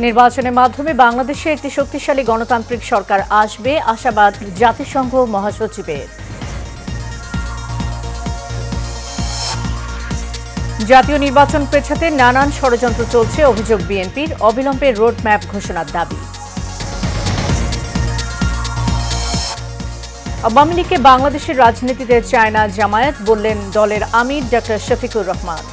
নির্বাচনের মাধ্যমে বাংলাদেশে একটি শক্তিশালী গণতান্ত্রিক সরকার আসবে, আশাবাদ জাতিসংঘ মহাসচিবের। জাতীয় নির্বাচন পেছাতে নানান ষড়যন্ত্র চলছে, অভিযোগ বিএনপির, অবিলম্বে রোডম্যাপ ঘোষণার দাবি। আওয়ামী লীগকে বাংলাদেশের রাজনীতিতে চায় না জামায়াত, বললেন দলের আমির ডক্টর শফিকুর রহমান।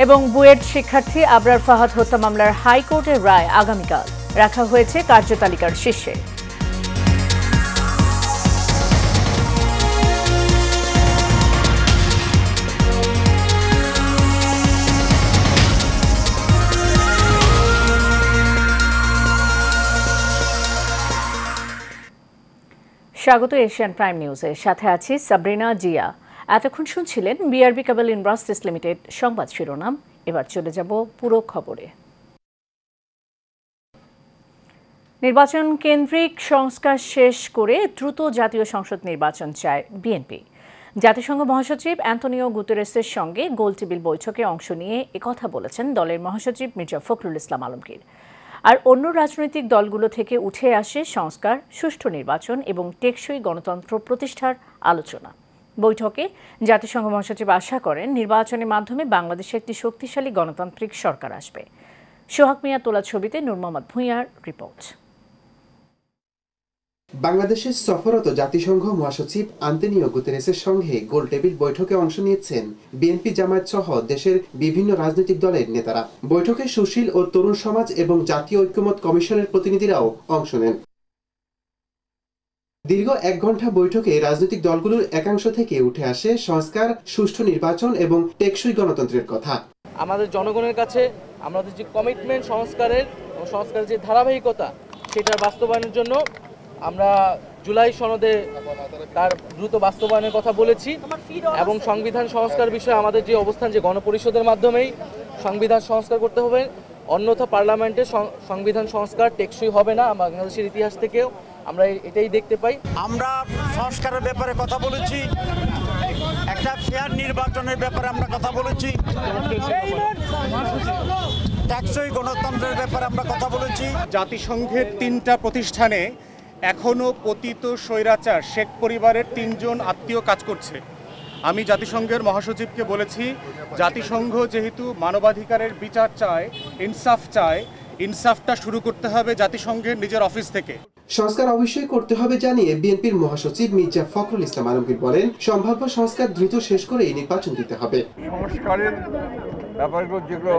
এবং বুয়েট শিক্ষার্থী আবরার ফাহাদ হত্যা মামলার হাইকোর্টের রায় আগামীকাল রাখা হয়েছে কার্যতালিকার শীর্ষে। স্বাগত এশিয়ান প্রাইম নিউজের সাথে আছি সাবরিনা জিয়া। এতক্ষণ শুনছিলেন বিআরবি কেবল ইন্ডাস্ট্রিজ লিমিটেড সংবাদ শিরোনাম। এবার চলে যাব পুরো খবরে। নির্বাচন কেন্দ্রিক সংস্কার শেষ করে দ্রুত জাতীয় সংসদ নির্বাচন চায় বিএনপি। জাতিসংঘ মহাসচিব অ্যান্তোনিও গুতেরেসের সঙ্গে গোলটেবিল বৈঠকে অংশ নিয়ে একথা বলেছেন দলের মহাসচিব মির্জা ফখরুল ইসলাম আলমগীর। আর অন্য রাজনৈতিক দলগুলো থেকে উঠে আসে সংস্কার, সুষ্ঠু নির্বাচন এবং টেকসই গণতন্ত্র প্রতিষ্ঠার আলোচনা। বৈঠকে জাতিসংঘ মহাসচিব আশা করেন নির্বাচনের মাধ্যমে বাংলাদেশে একটি শক্তিশালী গণতান্ত্রিক সরকার আসবে। সোহাগ মিয়া তোলা ছবিতে নূর মোহাম্মদ ভূঁইয়ার রিপোর্ট। বাংলাদেশের সফররত জাতিসংঘ মহাসচিব আন্তোনিও গুতেরেসের সঙ্গে গোলটেবিল বৈঠকে অংশ নিয়েছেন বিএনপি, জামায়াত সহ দেশের বিভিন্ন রাজনৈতিক দলের নেতারা। বৈঠকে সুশীল ও তরুণ সমাজ এবং জাতীয় ঐক্যমত কমিশনের প্রতিনিধিরাও অংশ নেন। দীর্ঘ 1 ঘণ্টা বৈঠকে রাজনৈতিক দলগুলোর একাংশ থেকে উঠে আসে সংস্কার, সুষ্ঠু নির্বাচন এবং টেকসই গণতন্ত্রের কথা। আমাদের জনগণের কাছে আমাদের যে কমিটমেন্ট সংস্কারের এবং সংস্কারের যে ধারাবাহিকতা, সেটার বাস্তবায়নের জন্য আমরা জুলাই সনদে তার দ্রুত বাস্তবায়নের কথা বলেছি এবং সংবিধান সংস্কার বিষয়ে আমাদের যে অবস্থান, যে গণপরিষদের মাধ্যমেই সংবিধান সংস্কার করতে হবে, অন্যথা পার্লামেন্টে সংবিধান সংস্কার টেকসই হবে না। বাংলাদেশের ইতিহাস থেকেও আমরা এটাই দেখতে পাই। আমরা সংস্কারের ব্যাপারে কথা বলেছি, একটা ফেয়ার নির্বাচনের ব্যাপারে আমরা কথা বলেছি, টেকসই গণতন্ত্রের ব্যাপারে আমরা কথা বলেছি। জাতিসংঘের 3টা প্রতিষ্ঠানে এখনও পতিত স্বৈরাচার শেখ পরিবারের 3 জন আত্মীয় কাজ করছে। আমি জাতিসংঘের মহাসচিবকে বলেছি, জাতিসংঘ যেহেতু মানবাধিকারের বিচার চায়, ইনসাফ চায়, ইনসাফটা শুরু করতে হবে জাতিসংঘের নিজের অফিস থেকে। সংস্কার অবশ্যই করতে হবে জানিয়ে বিএনপির মহাসচিব মির্জা ফখরুল ইসলাম আলমগীর বলেন, সম্ভাব্য সংস্কার দ্রুত শেষ করে নির্বাচন দিতে হবে। সংস্কারের ব্যাপারগুলো যেগুলো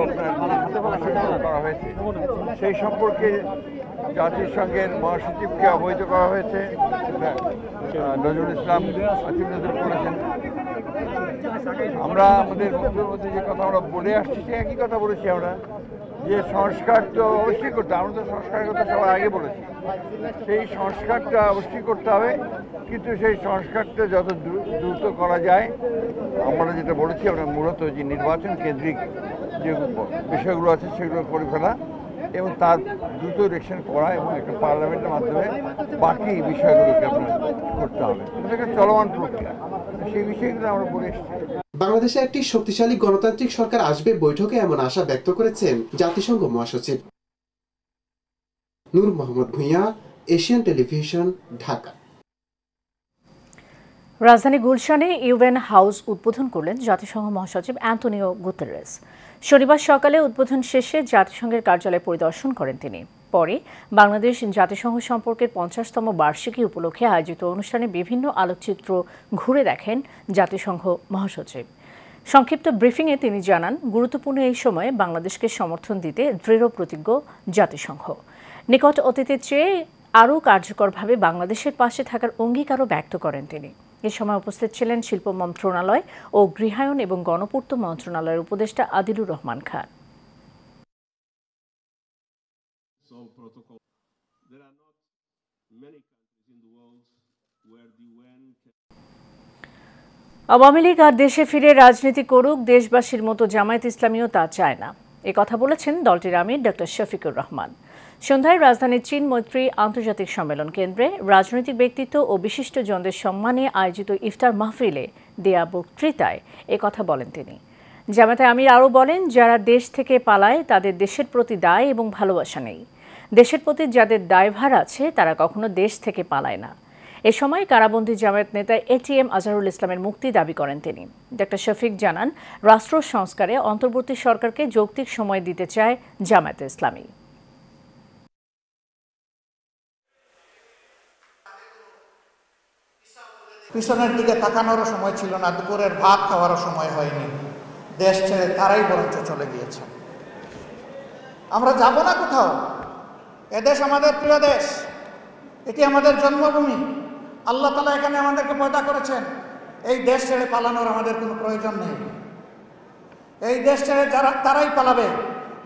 করা হয়েছে সেই সম্পর্কে জাতিসংঘের মহাসচিবকে অবহিত করা হয়েছে। নজরুল ইসলাম আসিফ নজরুল করেছেন। আমরা আমাদের বন্ধুর মধ্যে যে কথা আমরা বলে আসছি, সে একই কথা বলেছি আমরা, যে সংস্কার তো অবশ্যই করতে হবে। আমরা তো সংস্কারের কথা সবার আগে বলেছি, সেই সংস্কারটা অবশ্যই করতে হবে, কিন্তু সেই সংস্কারটা যত দ্রুত করা যায়। আমরা যেটা বলেছি, আমরা মূলত যে নির্বাচন কেন্দ্রিক যে বিষয়গুলো আছে সেগুলো করে ফেলা এবং তার দ্রুত ইলেকশন করা এবং একটা পার্লামেন্টের মাধ্যমে বাকি বিষয়গুলোকে আপনার করতে হবে। এটা একটা চলমান প্রক্রিয়া, সেই বিষয়গুলো আমরা বলে এসেছি। বাংলাদেশে একটি শক্তিশালী গণতান্ত্রিক সরকার আসবে বৈঠকে এমন আশা ব্যক্ত করেছেন জাতিসংঘ মহাসচিব। নূর মোহাম্মদ ভূঁইয়া, এশিয়ান টেলিভিশন, ঢাকা। রাজধানী গুলশানে ইউএন হাউস উদ্বোধন করলেন জাতিসংঘ মহাসচিব অ্যান্তোনিও গুতেরেস। শনিবার সকালে উদ্বোধন শেষে জাতিসংঘের কার্যালয় পরিদর্শন করেন তিনি। পরে বাংলাদেশ জাতিসংঘ সম্পর্কের 50তম বার্ষিকী উপলক্ষে আয়োজিত অনুষ্ঠানে বিভিন্ন আলোকচিত্র ঘুরে দেখেন জাতিসংঘ মহাসচিব। সংক্ষিপ্ত ব্রিফিংয়ে তিনি জানান, গুরুত্বপূর্ণ এই সময়ে বাংলাদেশকে সমর্থন দিতে দৃঢ় প্রতিজ্ঞ জাতিসংঘ। নিকট অতীতের চেয়ে আরও কার্যকরভাবে বাংলাদেশের পাশে থাকার অঙ্গীকারও ব্যক্ত করেন তিনি। এ সময় উপস্থিত ছিলেন শিল্প মন্ত্রণালয় ও গৃহায়ন এবং গণপূর্ত মন্ত্রণালয়ের উপদেষ্টা আদিলুর রহমান খান। আওয়ামী লীগ আর দেশে ফিরে রাজনীতি করুক, দেশবাসীর মতো জামায়াত ইসলামীও তা চায় না, একথা বলেছেন দলটির আমির ডক্টর শফিকুর রহমান। সন্ধ্যায় রাজধানীর চীন মৈত্রী আন্তর্জাতিক সম্মেলন কেন্দ্রে রাজনৈতিক ব্যক্তিত্ব ও বিশিষ্টজনদের সম্মানে আয়োজিত ইফতার মাহফিলে দেয়া বক্তৃতায় একথা বলেন তিনি। জামায়াতে আমির আরও বলেন, যারা দেশ থেকে পালায় তাদের দেশের প্রতি দায় এবং ভালোবাসা নেই। দেশের প্রতি যাদের দায়ভার আছে তারা কখনো দেশ থেকে পালায় না। এ সময় কারাবন্দী জামায়াত নেতা এটিএম আজহারুল ইসলামের মুক্তি দাবি করেন তিনি। ডক্টর শফিক জানান, রাষ্ট্র সংস্কারে অন্তর্বর্তী সরকারকে যৌক্তিক সময় দিতে চায় জামায়াতে ইসলামী। পিছনের দিকে তাকানোরও সময় ছিল না, দুপুরের ভাত খাওয়ারও সময় হয়নি। দেশ ছেড়ে তারাই বরঞ্চ চলে গিয়েছে। আমরা যাব না কোথাও। এদেশ আমাদের প্রিয় দেশ, এটি আমাদের জন্মভূমি। আল্লাহ তাআলা এখানে আমাদেরকে পয়দা করেছেন। এই দেশ ছেড়ে পালানোর আমাদের কোনো প্রয়োজন নেই। এই দেশ ছেড়ে তারাই পালাবে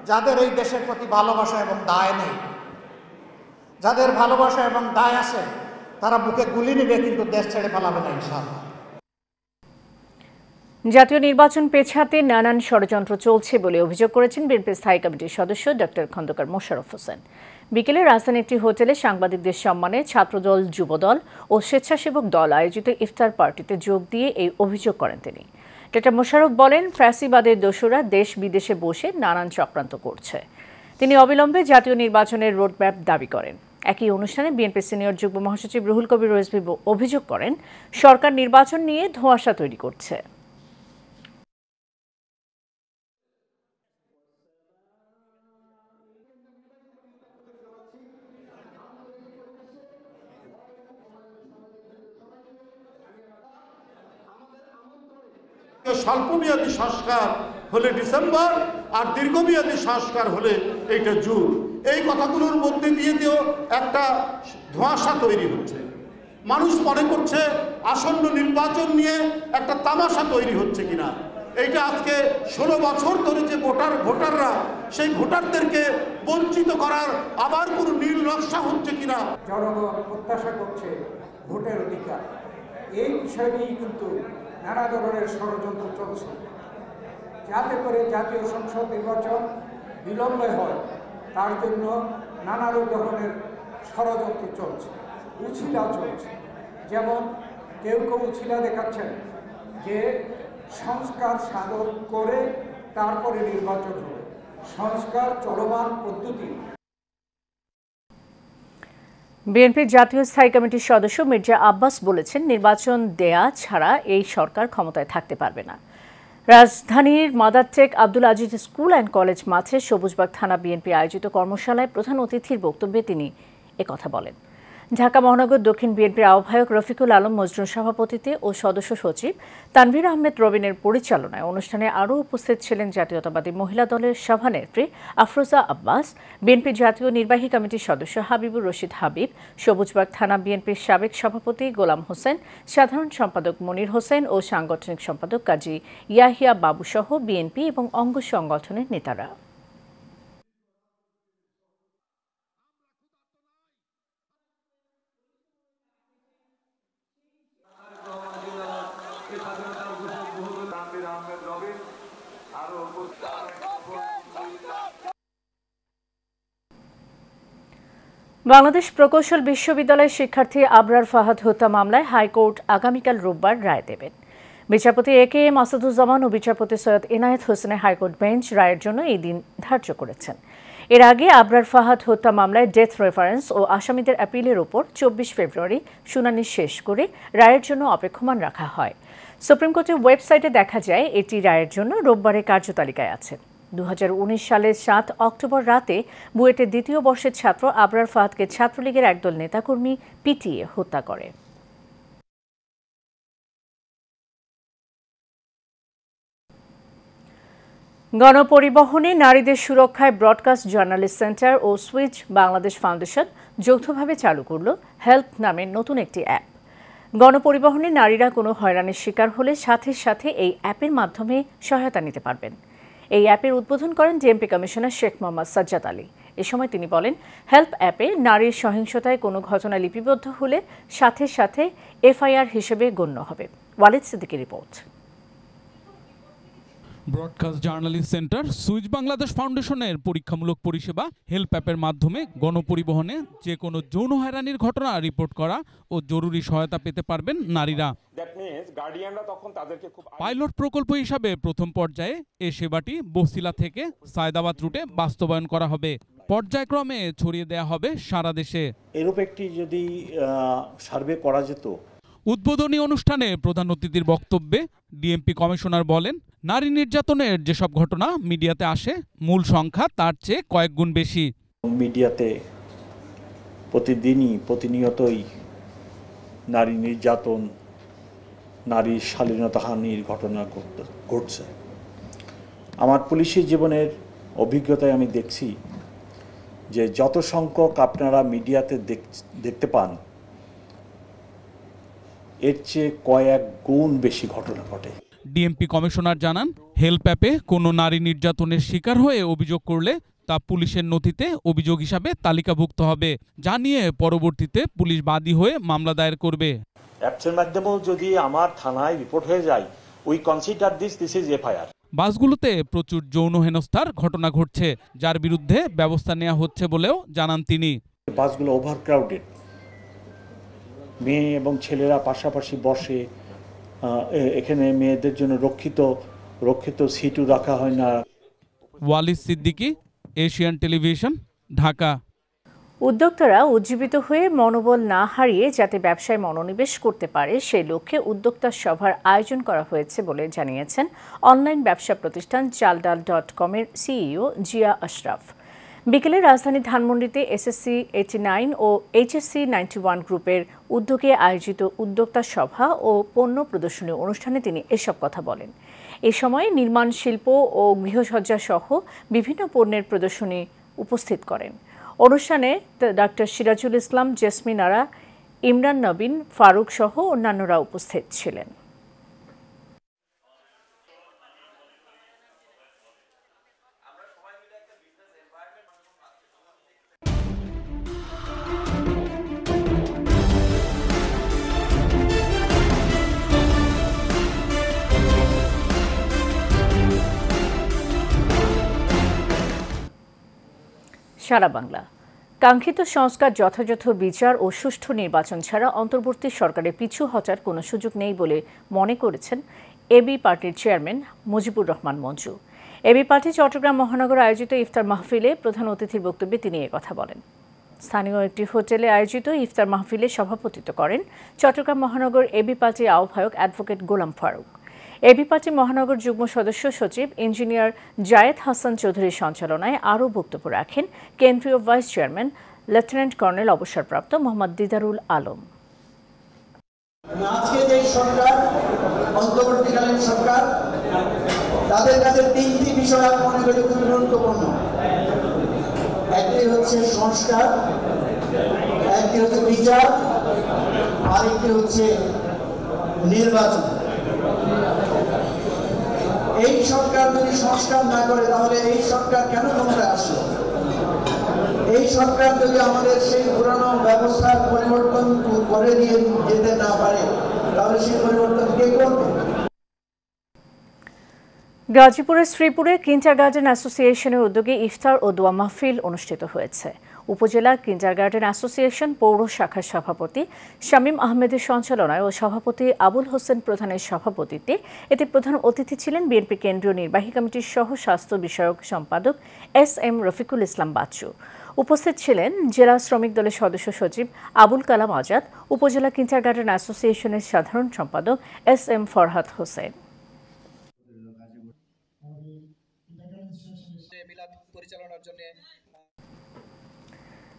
যাদের এই দেশের প্রতি ভালোবাসা এবং দায় নেই। যাদের ভালোবাসা এবং দায় আছে তারা বুকে গুলি নেবে, কিন্তু দেশ ছেড়ে পালাবে না ইনশাআল্লাহ। জাতীয় নির্বাচন পেছাতে নানান ষড়যন্ত্র চলছে বলে অভিযোগ করেছেন বিএনপি স্থায়ী কমিটির সদস্য ডক্টর খন্দকার মোশাররফ হোসেন। বিকেলে রাজধানীর একটি হোটেলে সাংবাদিকদের সম্মানে ছাত্রদল, যুবদল ও স্বেচ্ছাসেবক দল আয়োজিত ইফতার পার্টিতে যোগ দিয়ে এই অভিযোগ করেন তিনি। ডক্টর মোশাররফ বলেন, ফ্যাসিবাদের দোসররা দেশ বিদেশে বসে নানান চক্রান্ত করছে। তিনি অবিলম্বে জাতীয় নির্বাচনের রোডম্যাপ দাবি করেন। একই অনুষ্ঠানে বিএনপি সিনিয়র যুগ্ম মহাসচিব রুহুল কবির রিজভী অভিযোগ করেন, সরকার নির্বাচন নিয়ে ধোঁয়াশা তৈরি করছে। স্বল্পমেয়াদী সংস্কার হলে ডিসেম্বর, আর দীর্ঘমেয়াদী সংস্কার হলে এইটা জুন। এই কথাগুলোর মধ্যে দিয়ে একটা ধোঁয়াশা তৈরি হচ্ছে। মানুষ মনে করছে আসন্ন নির্বাচন নিয়ে একটা তামাশা তৈরি হচ্ছে কিনা। এইটা আজকে 16 বছর ধরে যে ভোটাররা সেই ভোটারদেরকে বঞ্চিত করার আবার কোনো নীল নকশা হচ্ছে কিনা। জনগণ প্রত্যাশা করছে ভোটের অধিকার। এই বিষয় নিয়েই কিন্তু নানা ধরনের ষড়যন্ত্র চলছে, যাতে করে জাতীয় সংসদ নির্বাচন বিলম্বে হয় তার জন্য নানা ধরনের ষড়যন্ত্র চলছে, উছিলা চলছে। যেমন কেউ উছিলা দেখাচ্ছেন যে সংস্কার সাধন করে তারপরে নির্বাচন হবে। সংস্কার চলমান পদ্ধতি। বিএনপির জাতীয় স্থায়ী কমিটির সদস্য মির্জা আব্বাস বলেছেন, নির্বাচন দেয়া ছাড়া এই সরকার ক্ষমতায় থাকতে পারবে না। রাজধানীর Madartek Abdul Aziz school and college মাঠে সবুজবাগ থানা বিএনপি আয়োজিত কর্মশালায় প্রধান অতিথির বক্তব্যে তিনি একথা বলেন। ঢাকা মহানগর দক্ষিণ বিএনপির আহ্বায়ক রফিকুল আলম মজনুর সভাপতিত্বে ও সদস্য সচিব তানভীর আহমেদ রবিনের পরিচালনায় অনুষ্ঠানে আরও উপস্থিত ছিলেন জাতীয়তাবাদী মহিলা দলের সভানেত্রী আফরোজা আব্বাস, বিএনপির জাতীয় নির্বাহী কমিটির সদস্য হাবিবুর রশিদ হাবিব, সবুজবাগ থানা বিএনপির সাবেক সভাপতি গোলাম হোসেন, সাধারণ সম্পাদক মনির হোসেন ও সাংগঠনিক সম্পাদক কাজী ইয়াহিয়া বাবুসহ বিএনপি এবং অঙ্গ সংগঠনের নেতারা। বাংলাদেশ প্রকৌশল বিশ্ববিদ্যালয়ের শিক্ষার্থী আবরার ফাহাদ হত্যা মামলায় হাইকোর্ট আগামীকাল রোববার রায় দেবেন। বিচারপতি এ.কে.এম. আসাদুজ্জামান ও বিচারপতি সৈয়দ এনায়েত হোসেনের হাইকোর্ট বেঞ্চ রায়ের জন্য এই দিন ধার্য করেছেন। এর আগে আবরার ফাহাদ হত্যা মামলায় ডেথ রেফারেন্স ও আসামিদের অ্যাপিলের ওপর 24 ফেব্রুয়ারি শুনানি শেষ করে রায়ের জন্য অপেক্ষমান রাখা হয়। সুপ্রিম কোর্টের ওয়েবসাইটে দেখা যায় এটি রায়ের জন্য রোববারের কার্যতালিকায় আছে। 2019 সালের 7 অক্টোবর রাতে বুয়েটের দ্বিতীয় বর্ষের ছাত্র আবরার ফাহাদকে ছাত্রলীগের একদল নেতাকর্মী পিটিয়ে হত্যা করে। গণপরিবহনে নারীদের সুরক্ষায় ব্রডকাস্ট জার্নালিস্ট সেন্টার ও সুইচ বাংলাদেশ ফাউন্ডেশন যৌথভাবে চালু করল হেল্প নামের নতুন একটি অ্যাপ। গণপরিবহনে নারীরা কোনো হয়রানির শিকার হলে সাথে সাথে এই অ্যাপের মাধ্যমে সহায়তা নিতে পারবেন। এই অ্যাপের উদ্বোধন করেন ডিএমপি কমিশনার শেখ মোহাম্মদ সাজ্জাদ আলী। এ সময় তিনি বলেন, হেল্প অ্যাপে নারীর সহিংসতায় কোনো ঘটনা লিপিবদ্ধ হলে সাথে সাথে এফআইআর হিসেবে গণ্য হবে। ওয়ালিদ সিদ্দিকীর রিপোর্ট। Broadcast journalist centre switch Bangladesh ফাউন্ডেশনের পরীক্ষামূলক পরিষেবা হেল্প অ্যাপের মাধ্যমে গণপরিবহনে যে কোনো যৌন হয়রানির ঘটনা রিপোর্ট করা ও জরুরি সহায়তা পেতে পারবেন নারীরা। পাইলট প্রকল্প হিসাবে প্রথম পর্যায়ে এই সেবাটি বসিলা থেকে সায়দাবাদ রুটে বাস্তবায়ন করা হবে। পর্যায়ক্রমে ছড়িয়ে দেয়া হবে সারা দেশে। এরূপ একটি যদি সার্ভে করা যেত। উদ্বোধনী অনুষ্ঠানে প্রধান অতিথির বক্তব্যে ডিএমপি কমিশনার বলেন, নারী নির্যাতনের যেসব ঘটনা মিডিয়াতে আসে মূল সংখ্যা তার চেয়ে কয়েক গুণ বেশি। মিডিয়াতে প্রতিনিয়তই নারী নির্যাতন, নারীর শালীনতাহানির ঘটনা ঘটছে। আমার পুলিশি জীবনের অভিজ্ঞতায় আমি দেখছি যে যত সংখ্যক আপনারা মিডিয়াতে দেখতে পান এর চেয়ে কয়েক গুণ বেশি ঘটনা ঘটে। ডিএমপি কমিশনার জানান, হেল্প অ্যাপে কোনো নারী নির্যাতনের শিকার হয়ে অভিযোগ করলে তা পুলিশের নথিতে অভিযোগ হিসাবে তালিকাভুক্ত হবে, যা নিয়ে পরবর্তীতে পুলিশ বাদী হয়ে মামলা দায়ের করবে। অ্যাপসের মাধ্যমেও যদি আমার থানায় রিপোর্ট হয়ে যায়, we consider this is FIR. বাসগুলোতে প্রচুর যৌন হেনস্থার ঘটনা ঘটছে, যার বিরুদ্ধে ব্যবস্থা নেওয়া হচ্ছে বলেও জানান তিনি। বাসগুলো ওভারক্রাউডেড, মেয়ে এবং ছেলেরা পাশাপাশি বসে, এখানে মেয়েদের জন্য রক্ষিত সিটও রাখা হয় না। Wallis Siddiqui, Asian television, Dhaka. উদ্যোক্তারা উজ্জীবিত হয়ে মনোবল না হারিয়ে যাতে ব্যবসায় মনোনিবেশ করতে পারে সেই লক্ষ্যে উদ্যোক্তা সভার আয়োজন করা হয়েছে বলে জানিয়েছেন অনলাইন ব্যবসা প্রতিষ্ঠান চালডাল.com-এর সিইও জিয়া আশরাফ। বিকেলে রাজধানী ধানমন্ডিতে এসএসসি 89 ও এইচএসসি 91 গ্রুপের উদ্যোগে আয়োজিত উদ্যোক্তা সভা ও পণ্য প্রদর্শনী অনুষ্ঠানে তিনি এসব কথা বলেন। এ সময় নির্মাণ শিল্প ও গৃহসজ্জা সহ বিভিন্ন পণ্যের প্রদর্শনী উপস্থিত করেন। অনুষ্ঠানে ডাক্তার সিরাজুল ইসলাম, জেসমিন আরা, ইমরান নবীন, ফারুক সহ অন্যান্যরা উপস্থিত ছিলেন। সারা বাংলা। কাঙ্ক্ষিত সংস্কার, যথাযথ বিচার ও সুষ্ঠু নির্বাচন ছাড়া অন্তর্বর্তী সরকারে পিছু হটার কোনো সুযোগ নেই বলে মনে করেছেন এবি পার্টির chairman Mujibur Rahman Manju. AB party Chattogram মহানগর আয়োজিত ইফতার মাহফিলে প্রধান অতিথির বক্তব্যে তিনি কথা বলেন। স্থানীয় একটি হোটেলে আয়োজিত ইফতার মাহফিলে সভাপতিত্ব করেন চট্টগ্রাম মহানগর এবি পার্টির আহ্বায়ক advocate Golam Faruk. AB party মহানগর যুগ্ম সদস্য সচিব ইঞ্জিনিয়ার জায়েদ হাসান চৌধুরীর সঞ্চালনায় আরও বক্তব্য রাখেন কেন্দ্রীয় ভাইস চেয়ারম্যান লেফটেন্যান্ট কর্নেল অবসরপ্রাপ্ত মোহাম্মদ দিদারুল আলম। আজকে যে সরকার, অন্তর্বর্তীকালীন সরকার, তাদের কাছে তিনটি বিষয় আমি মনে করি খুব গুরুত্বপূর্ণ। একটি হচ্ছে সংস্কার, একটি হচ্ছে বিচার, আরেকটি হচ্ছে নির্বাচন। এই সরকার যদি সংস্কার না করে তাহলে এই সরকার কেন ক্ষমতায় আসলো? এই সরকার যদি আমাদের সেই পুরানো ব্যবস্থার পরিবর্তন করে দিয়ে যেতে না পারে তাহলে সেই পরিবর্তন কে করবে? গাজীপুরের শ্রীপুরে কিন্ডারগার্টেন অ্যাসোসিয়েশনের উদ্যোগে ইফতার ও দোয়া মাহফিল অনুষ্ঠিত হয়েছে। উপজেলা কিন্ডারগার্টেন অ্যাসোসিয়েশন পৌর শাখার সভাপতি শামীম আহমেদের সঞ্চালনায় ও সভাপতি আবুল হোসেন প্রধানের সভাপতিত্বে এতে প্রধান অতিথি ছিলেন বিএনপি কেন্দ্রীয় নির্বাহী কমিটির সহ স্বাস্থ্য বিষয়ক সম্পাদক এস.এম. রফিকুল ইসলাম বাচ্চু। উপস্থিত ছিলেন জেলা শ্রমিক দলের সদস্য সচিব আবুল কালাম আজাদ, উপজেলা কিন্ডারগার্টেন অ্যাসোসিয়েশনের সাধারণ সম্পাদক এস.এম. ফরহাদ হোসেন।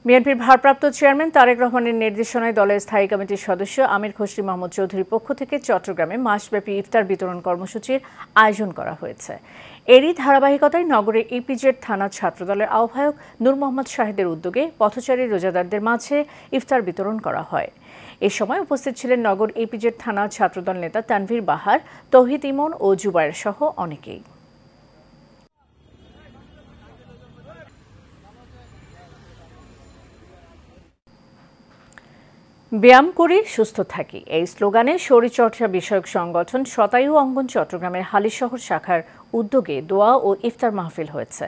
বিএনপির ভারপ্রাপ্ত চেয়ারম্যান তারেক রহমানের নির্দেশনায় দলের স্থায়ী কমিটির সদস্য আমির খসরু মাহমুদ চৌধুরীর পক্ষ থেকে চট্টগ্রামে মাসব্যাপী ইফতার বিতরণ কর্মসূচির আয়োজন করা হয়েছে। এরই ধারাবাহিকতায় নগরের ইপিজেড থানা ছাত্রদলের আহ্বায়ক নূর মোহাম্মদ শাহিদের উদ্যোগে পথচারী রোজাদারদের মাঝে ইফতার বিতরণ করা হয়। এ সময় উপস্থিত ছিলেন নগর ইপিজেড থানা ছাত্রদল নেতা তানভীর বাহার, তৌহিদ ইমন ও জুবায়ের সহ অনেকেই। ব্যায়াম করি সুস্থ থাকি এই স্লোগানে শরীরচর্চা বিষয়ক সংগঠন শতায়ু অঙ্গন চট্টগ্রামের হালিশহর শাখার উদ্যোগে দোয়া ও ইফতার মাহফিল হয়েছে।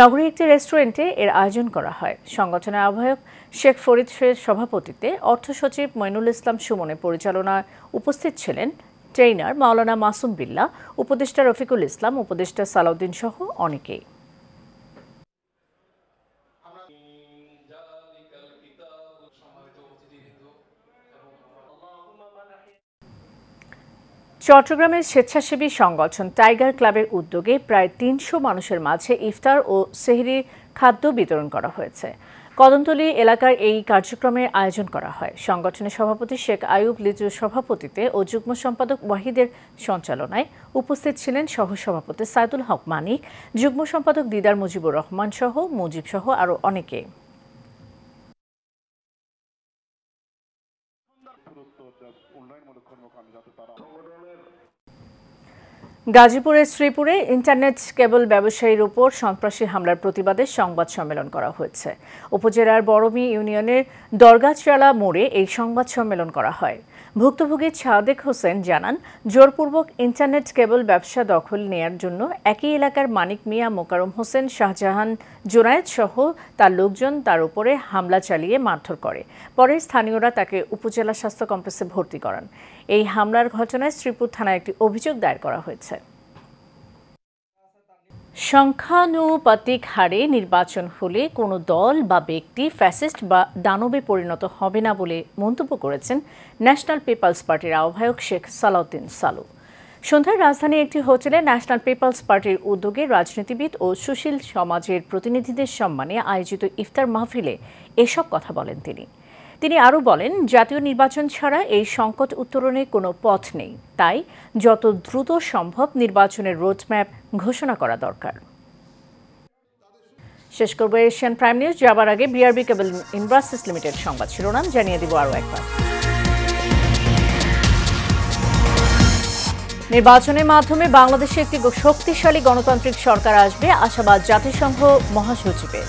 নগরীর একটি রেস্টুরেন্টে এর আয়োজন করা হয়। সংগঠনের আহ্বায়ক শেখ ফরিদ শেখের সভাপতিত্বে অর্থ সচিব মইনুল ইসলাম সুমনের পরিচালনায় উপস্থিত ছিলেন ট্রেইনার মাওলানা মাসুম বিল্লাহ, উপদেষ্টা রফিকুল ইসলাম, উপদেষ্টা সালাউদ্দিন সহ অনেকেই। চট্টগ্রামের স্বেচ্ছাসেবী সংগঠন টাইগার ক্লাবের উদ্যোগে প্রায় ৩০০ মানুষের মাঝে ইফতার ও সেহরির খাদ্য বিতরণ করা হয়েছে। কদমতলী এলাকার এই কার্যক্রমের আয়োজন করা হয়। সংগঠনের সভাপতি শেখ আয়ুব লিজুর সভাপতিত্বে ও যুগ্ম সম্পাদক ওয়াহিদের সঞ্চালনায় উপস্থিত ছিলেন সহসভাপতি সাইদুল হক মানিক, যুগ্ম সম্পাদক দিদার মুজিবুর রহমান সহ মুজিব সহ আরও অনেকে। গাজীপুরের শ্রীপুরে ইন্টারনেট কেবল ব্যবসায়ীর উপর সন্ত্রাসী হামলার প্রতিবাদে সংবাদ সম্মেলন করা হয়েছে। উপজেলার বড়মি ইউনিয়নের দরগাছড়া মোড়ে এই সংবাদ সম্মেলন করা হয়। ভুক্তভোগী সাদেক হোসেন জানান, জোরপূর্বক ইন্টারনেট কেবল ব্যবসা দখল নেয়ার জন্য একই এলাকার মানিক মিয়া, মোকারম হোসেন, শাহজাহান, জোনায়েদ সহ তার লোকজন তার উপরে হামলা চালিয়ে মারধর করে। পরে স্থানীয়রা তাকে উপজেলা স্বাস্থ্য কমপ্লেক্সে ভর্তি করান। এই হামলার ঘটনায় শ্রীপুর থানায় একটি অভিযোগ দায়ের করা হয়েছে। সংখ্যানুপাতিক হারে নির্বাচন হলে কোনো দল বা ব্যক্তি ফ্যাসিস্ট বা দানবে পরিণত হবে না বলে মন্তব্য করেছেন ন্যাশনাল পিপলস পার্টির আহ্বায়ক শেখ সালাউদ্দিন সালু। সন্ধ্যায় রাজধানীর একটি হোটেলে ন্যাশনাল পিপলস পার্টির উদ্যোগে রাজনীতিবিদ ও সুশীল সমাজের প্রতিনিধিদের সম্মানে আয়োজিত ইফতার মাহফিলে এসব কথা বলেন তিনি আরও বলেন, জাতীয় নির্বাচন ছাড়া এই সংকট উত্তরণে কোনো পথ নেই। তাই যত দ্রুত সম্ভব নির্বাচনের রোডম্যাপ ঘোষণা করা দরকার। শেষ করব এশিয়ান প্রাইম নিউজ। যাবার আগে বিআরবি কেবল ইন্ডাস্ট্রিজ লিমিটেড সংবাদ শিরোনাম জানিয়ে দিব আরও একবার। নির্বাচনের মাধ্যমে বাংলাদেশে একটি শক্তিশালী গণতান্ত্রিক সরকার আসবে, আশাবাদ জাতিসংঘ মহাসচিবের।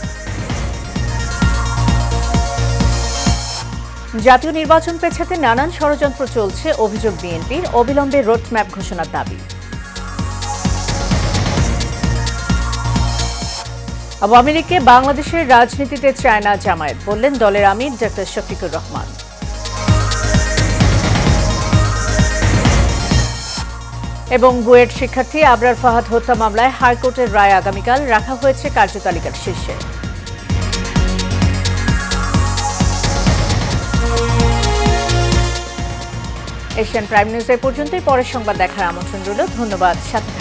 জাতীয় নির্বাচন পেছাতে নানান ষড়যন্ত্র চলছে, অভিযোগ বিএনপির, অবিলম্বে রোডম্যাপ ঘোষণার দাবি। আওয়ামী লীগকে বাংলাদেশের রাজনীতিতে চায় না জামায়াত, বললেন দলের আমির ডক্টর শফিকুর রহমান। এবং বুয়েট শিক্ষার্থী আবরার ফাহাদ হত্যা মামলায় হাইকোর্টের রায় আগামীকাল, রাখা হয়েছে কার্যতালিকার শীর্ষে। এশিয়ান প্রাইম নিউজ এ পর্যন্তই। পরের সংবাদ দেখার আমন্ত্রণ রইল। ধন্যবাদ সাথে